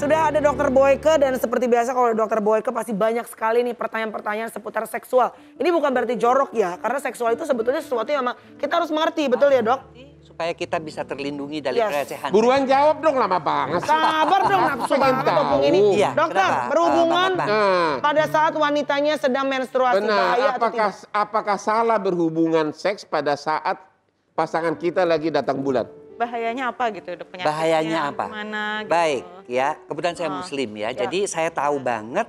sudah ada Dokter Boyke dan seperti biasa kalau Dokter Boyke pasti banyak sekali nih pertanyaan-pertanyaan seputar seksual. Ini bukan berarti jorok ya, karena seksual itu sebetulnya sesuatu yang memang kita harus mengerti, betul ya dok? Supaya kita bisa terlindungi dari pelecehan. Buruan jawab dong, lama banget. Sabar dong, nafsu banget opung ini. Iya, dokter, kenapa? berhubungan pada saat wanitanya sedang menstruasi. Benar, bahaya apakah salah berhubungan seks pada saat pasangan kita lagi datang bulan? Bahayanya apa gitu dok? Penyakitnya Bahayanya apa? Gimana, gitu. Baik ya, kebetulan saya muslim ya. Jadi saya tahu banget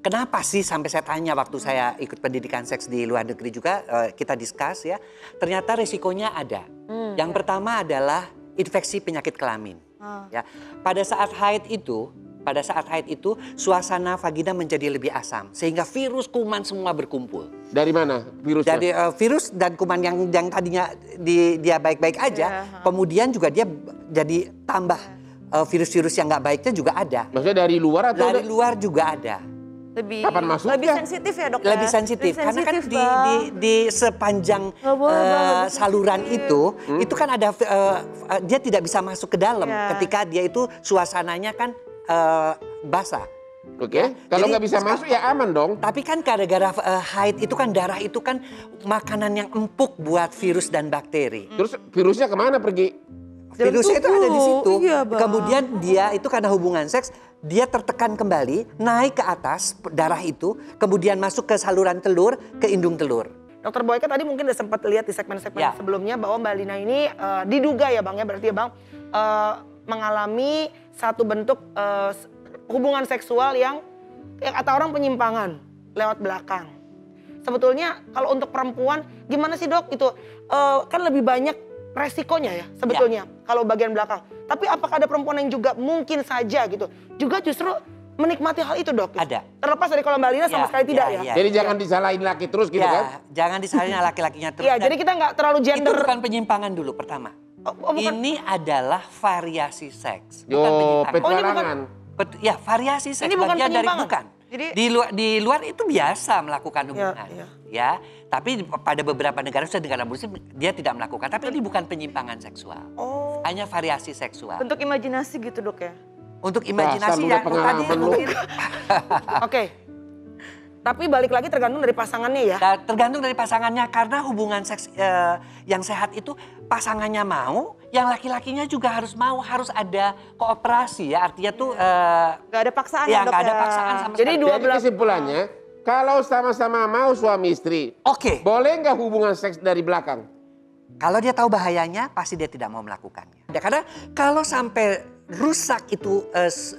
kenapa sih sampai saya tanya waktu saya ikut pendidikan seks di luar negeri juga kita discuss ya. Ternyata risikonya ada. Yang pertama adalah infeksi penyakit kelamin. Ya, pada saat haid itu suasana vagina menjadi lebih asam sehingga virus kuman semua berkumpul. Dari mana virusnya? Jadi virus dan kuman yang tadinya dia baik-baik aja, kemudian juga dia jadi tambah virus-virus yang nggak baiknya juga ada. Maksudnya dari luar atau dari luar juga ada? Kapan masuknya? Lebih sensitif ya dok? Lebih sensitif karena kan di sepanjang saluran itu kan ada dia tidak bisa masuk ke dalam ketika dia itu suasananya kan basah. Oke, kalau nggak bisa masuk ya aman dong. Tapi kan gara-gara haid itu kan darah itu kan makanan yang empuk buat virus dan bakteri. Terus virusnya kemana pergi? Virusnya itu ada di situ. Kemudian dia itu karena hubungan seks, dia tertekan kembali, naik ke atas darah itu, kemudian masuk ke saluran telur, ke indung telur. Dokter Boyke tadi mungkin udah sempat lihat di segmen-segmen sebelumnya bahwa Mbak Lina ini diduga ya bang ya, berarti ya bang mengalami satu bentuk hubungan seksual yang kata orang penyimpangan lewat belakang. Sebetulnya kalau untuk perempuan gimana sih dok itu kan lebih banyak resikonya ya sebetulnya kalau bagian belakang. Tapi apakah ada perempuan yang juga mungkin saja gitu juga justru menikmati hal itu dok? Ada. Terlepas dari kalau Mbak Lina sama sekali tidak ya? Jadi jangan disalahin laki terus gitu kan? Jangan disalahin laki-lakinya terus. Iya, jadi kita nggak terlalu gender. Itu bukan penyimpangan dulu pertama. Ini adalah variasi seks, bukan penyimpangan. Ya, variasi seks. Ini bukan penyimpangan. Bukan. Jadi di luar itu biasa melakukan hubungan. Ya, tapi pada beberapa negara, sudah negara muslim dia tidak melakukan. Tapi ini bukan penyimpangan seksual. Hanya variasi seksual. Untuk imajinasi gitu dok ya? Untuk imajinasi ya tadi mungkin. Oke. Tapi balik lagi tergantung dari pasangannya ya? Tergantung dari pasangannya karena hubungan seks yang sehat itu pasangannya mau, yang laki-lakinya juga harus mau, harus ada kooperasi ya. Artinya tuh nggak ada paksaan ya, nggak ada paksaan sama Jadi sekali. Jadi kesimpulannya, kalau sama-sama mau suami istri, boleh nggak hubungan seks dari belakang? Kalau dia tahu bahayanya, pasti dia tidak mau melakukannya. Karena kalau sampai rusak itu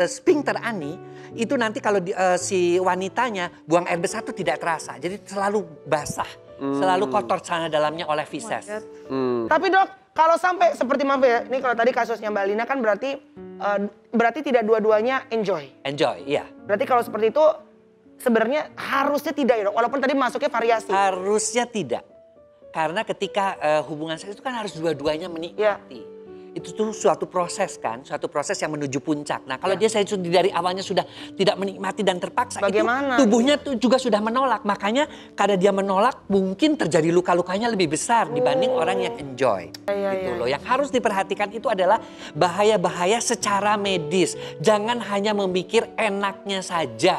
sphincter ani, itu nanti kalau si wanitanya buang air besar itu tidak terasa. Jadi selalu basah, selalu kotor sana dalamnya oleh feces. Tapi dok, kalau sampai seperti maaf ya, ini kalau tadi kasusnya Mbak Lina kan berarti tidak dua-duanya enjoy. Enjoy, iya. Berarti kalau seperti itu sebenarnya harusnya tidak ya dok, walaupun tadi masuknya variasi. Harusnya tidak. Karena ketika hubungan seks itu kan harus dua-duanya menikmati. Itu tuh suatu proses kan, suatu proses yang menuju puncak. Nah kalau dia dari awalnya sudah tidak menikmati dan terpaksa, bagaimana? Itu tubuhnya tuh juga sudah menolak. Makanya karena dia menolak mungkin terjadi luka-lukanya lebih besar dibanding orang yang enjoy. Gitu loh. Yang harus diperhatikan itu adalah bahaya-bahaya secara medis. Jangan hanya memikir enaknya saja.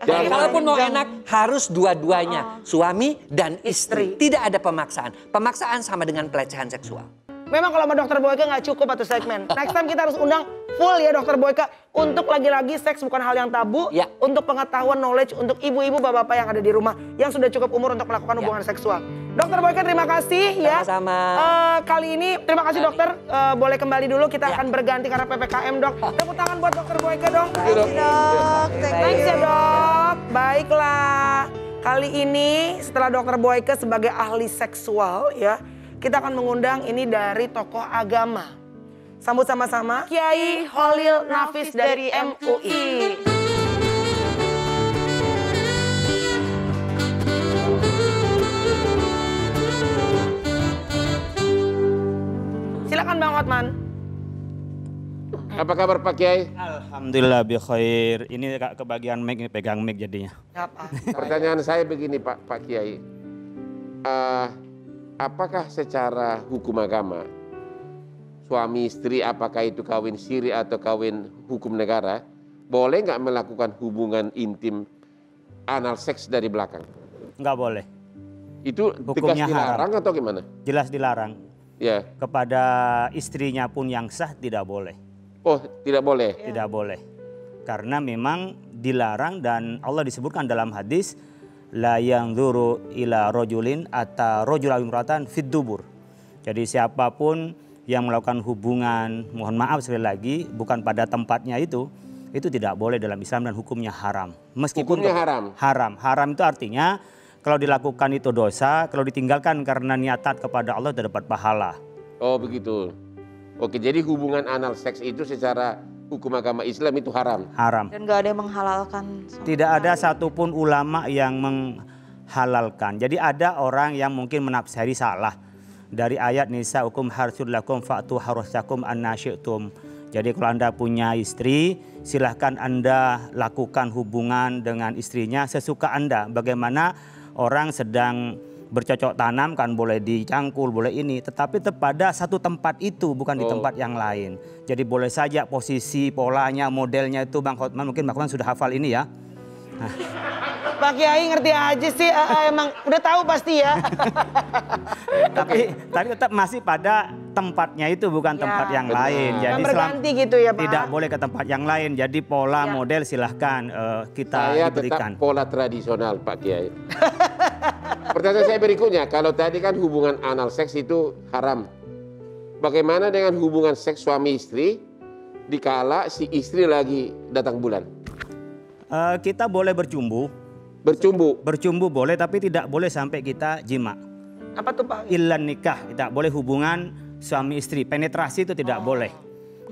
Kalaupun mau enak harus dua-duanya, suami dan istri. Tidak ada pemaksaan. Pemaksaan sama dengan pelecehan seksual. Memang kalau sama Dokter Boyke nggak cukup atau segmen. Next time kita harus undang full ya Dokter Boyke. Untuk lagi-lagi seks bukan hal yang tabu. Untuk pengetahuan knowledge untuk ibu-ibu bapak-bapak yang ada di rumah. Yang sudah cukup umur untuk melakukan hubungan seksual. Dokter Boyke terima kasih ya. Sama-sama. Kali ini terima kasih dokter. Boleh kembali dulu kita akan berganti karena PPKM dok. Tepuk tangan buat Dokter Boyke dong. Dok. Thanks ya dok. Baiklah. Kali ini setelah Dokter Boyke sebagai ahli seksual ya. Kita akan mengundang ini dari tokoh agama. Sambut sama-sama Kiai Holil Nafis dari MUI. Silakan Bang Hotman. Apa kabar Pak Kiai? Alhamdulillah bi khair. Ini kebagian mic, ini pegang mic jadinya. Pertanyaan saya begini Pak Kiai. Apakah secara hukum agama suami istri, apakah itu kawin siri atau kawin hukum negara, boleh nggak melakukan hubungan intim anal seks dari belakang? Nggak boleh. Itu tegas Hukumnya dilarang haram. atau gimana? Jelas dilarang. Ya. Kepada istrinya pun yang sah tidak boleh. Oh, tidak boleh. Tidak boleh. Karena memang dilarang dan Allah disebutkan dalam hadis la yanzuru ila rajulin atta rajula imratan fid dubur. Jadi siapapun yang melakukan hubungan, mohon maaf sekali lagi, bukan pada tempatnya itu tidak boleh dalam Islam dan hukumnya haram. Meskipun Hukumnya haram. Haram. Haram itu artinya kalau dilakukan itu dosa, kalau ditinggalkan karena niat taat kepada Allah tidak dapat pahala. Oh, begitu. Oke, jadi hubungan anal seks itu secara hukum agama Islam itu haram. Haram. Dan gak ada yang menghalalkan. Tidak ada satupun ulama yang menghalalkan. Jadi ada orang yang mungkin menafsiri salah. Dari ayat Nisa hukum harsul lakum fa'tu harusakum annasyi'tum. Jadi kalau Anda punya istri, silahkan Anda lakukan hubungan dengan istrinya sesuka Anda. Bagaimana orang sedang bercocok tanam kan boleh dicangkul, boleh ini. Tetapi pada satu tempat itu, bukan di tempat yang lain. Jadi boleh saja posisi, polanya, modelnya itu Bang Hotman, mungkin Bang Hotman sudah hafal ini ya. Nah. Pak Kiai ngerti aja sih, emang udah tahu pasti ya. tapi tetap masih pada tempatnya itu, bukan tempat yang lain. Jadi berganti gitu ya Pak. Tidak boleh ke tempat yang lain. Jadi pola model silahkan kita Saya diberikan. tetap pola tradisional Pak Kiai. Pertanyaan saya berikutnya, kalau tadi kan hubungan anal seks itu haram. Bagaimana dengan hubungan seks suami istri dikala si istri lagi datang bulan? Kita boleh bercumbu. Bercumbu boleh, tapi tidak boleh sampai kita jima. Apa tuh Pak? Illan nikah, tidak boleh hubungan suami istri. Penetrasi itu tidak boleh.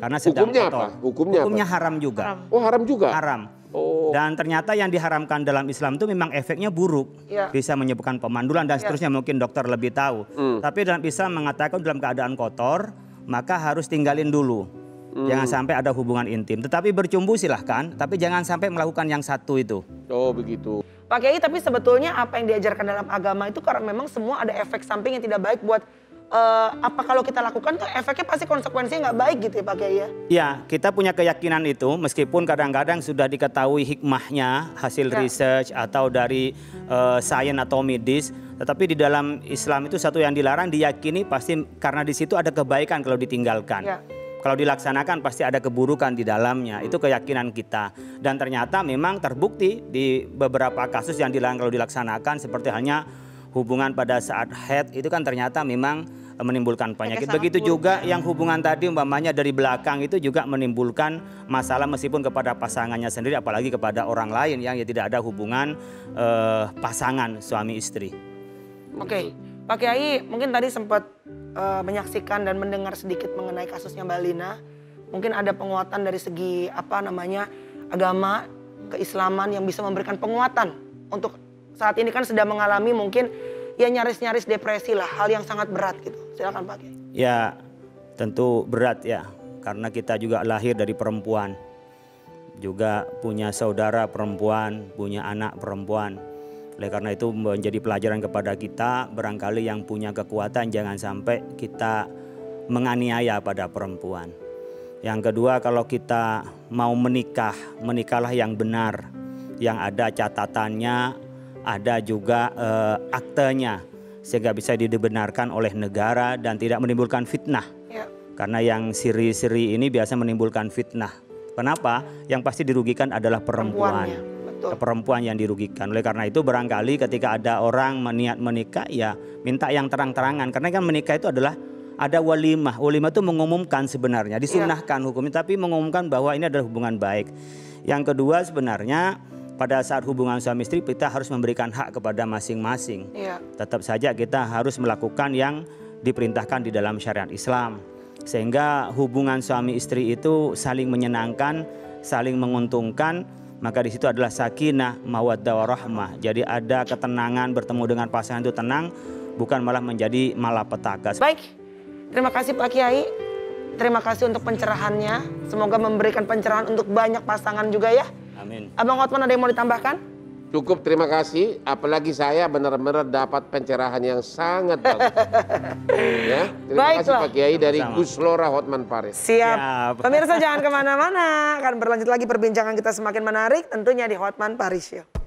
Karena sedang Hukumnya kotor. apa? Hukumnya apa? Haram juga. Oh, haram juga? Haram. Oh. Dan ternyata yang diharamkan dalam Islam itu memang efeknya buruk. Ya. Bisa menyebabkan pemandulan dan seterusnya, mungkin dokter lebih tahu. Tapi dalam Islam mengatakan dalam keadaan kotor, maka harus tinggalin dulu. Jangan sampai ada hubungan intim. Tetapi bercumbu silahkan, tapi jangan sampai melakukan yang satu itu. Oh, begitu. Pak Kiai, tapi sebetulnya apa yang diajarkan dalam agama itu karena memang semua ada efek samping yang tidak baik buat apa kalau kita lakukan tuh efeknya pasti konsekuensinya nggak baik gitu ya Pak Kiai ya? Ya, kita punya keyakinan itu meskipun kadang-kadang sudah diketahui hikmahnya hasil research atau dari sains atau medis, tetapi di dalam Islam itu satu yang dilarang diyakini pasti karena di situ ada kebaikan kalau ditinggalkan. Ya. Kalau dilaksanakan pasti ada keburukan di dalamnya, itu keyakinan kita. Dan ternyata memang terbukti di beberapa kasus yang dilarang kalau dilaksanakan seperti halnya hubungan pada saat haid itu kan ternyata memang menimbulkan penyakit. Begitu juga yang hubungan tadi umpamanya dari belakang itu juga menimbulkan masalah meskipun kepada pasangannya sendiri apalagi kepada orang lain yang tidak ada hubungan pasangan suami istri. Oke, Pak Kiai mungkin tadi sempat menyaksikan dan mendengar sedikit mengenai kasusnya Mbak Lina. Mungkin ada penguatan dari segi agama, keislaman yang bisa memberikan penguatan untuk saat ini kan sedang mengalami mungkin ya nyaris-nyaris depresi lah, hal yang sangat berat gitu. Silakan Pak Kiai. Ya tentu berat ya, karena kita juga lahir dari perempuan. Juga punya saudara perempuan, punya anak perempuan. Oleh karena itu menjadi pelajaran kepada kita, barangkali yang punya kekuatan jangan sampai kita menganiaya pada perempuan. Yang kedua, kalau kita mau menikah, menikahlah yang benar, yang ada catatannya, ada juga aktenya, sehingga bisa dibenarkan oleh negara dan tidak menimbulkan fitnah. Ya. Karena yang siri-siri ini biasa menimbulkan fitnah. Kenapa? Yang pasti dirugikan adalah perempuan. Perempuan yang dirugikan. Oleh karena itu barangkali ketika ada orang niat menikah ya minta yang terang-terangan. Karena kan menikah itu adalah ada walimah. Walimah itu mengumumkan sebenarnya, disunnahkan hukumnya, tapi mengumumkan bahwa ini adalah hubungan baik. Yang kedua sebenarnya pada saat hubungan suami istri kita harus memberikan hak kepada masing-masing. Tetap saja kita harus melakukan yang diperintahkan di dalam syariat Islam. Sehingga hubungan suami istri itu saling menyenangkan, saling menguntungkan. Maka di situ adalah sakinah, mawaddah warahmah. Jadi ada ketenangan, bertemu dengan pasangan itu tenang, bukan malah menjadi malapetaka. Baik, terima kasih Pak Kiai. Terima kasih untuk pencerahannya. Semoga memberikan pencerahan untuk banyak pasangan juga ya. Amin. Abang Hotman ada yang mau ditambahkan? Cukup, terima kasih. Apalagi saya benar-benar dapat pencerahan yang sangat bagus. Ya, terima kasih Baiklah. Pak Kiai dari Sama-sama. Gus Lora Hotman Paris. Siap. Siap. Pemirsa jangan kemana-mana. Akan berlanjut lagi perbincangan kita semakin menarik tentunya di Hotman Paris Show.